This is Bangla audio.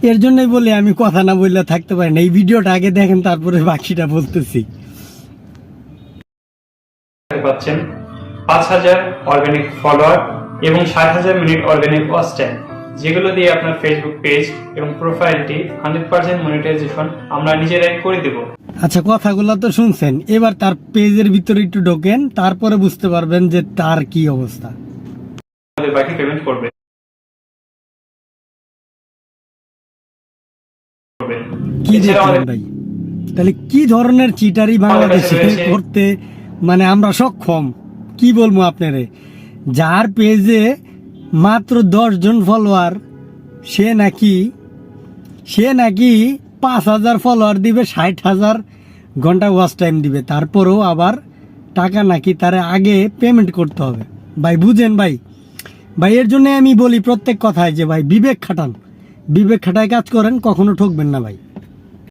এর জন্যই বলি আমি কথা না বললে থাকতে পারি না। এই ভিডিওটা আগে দেখেন, তারপরে বাকিটা বলতেছি। পাচ্ছেন 5000 অর্গানিক ফলোয়ার এবং 6000 মিনিট অর্গানিক ওয়াচ টাইম, যেগুলো দিয়ে আপনার ফেসবুক পেজ এবং প্রোফাইলটি 100% মনিটাইজেশন আমরা নিজেরাই করে দেব। আচ্ছা, কথাগুলো তো শুনছেন, এবার তার পেজের ভিতরে একটু ঢোকেন, তারপরে বুঝতে পারবেন যে তার কি অবস্থা। আমাদের বাকি পেমেন্ট করবে। কি দেখলেন ভাই? তাহলে কি ধরনের চিটারি বাংলাদেশে করতে মানে আমরা সক্ষম? কি বলবো আপনারে, যার পেজে মাত্র 10 জন ফলোয়ার, সে নাকি 5000 ফলোয়ার দিবে, 60,000 ঘন্টা ওয়াচ টাইম দিবে, তারপরেও আবার টাকা নাকি তারে আগে পেমেন্ট করতে হবে। ভাই বুঝেন ভাই, এর জন্য আমি বলি প্রত্যেক কথায় যে ভাই বিবেক খাটান, বিবেক খাটায় কাজ করেন, কখনো ঠকবেন না ভাই।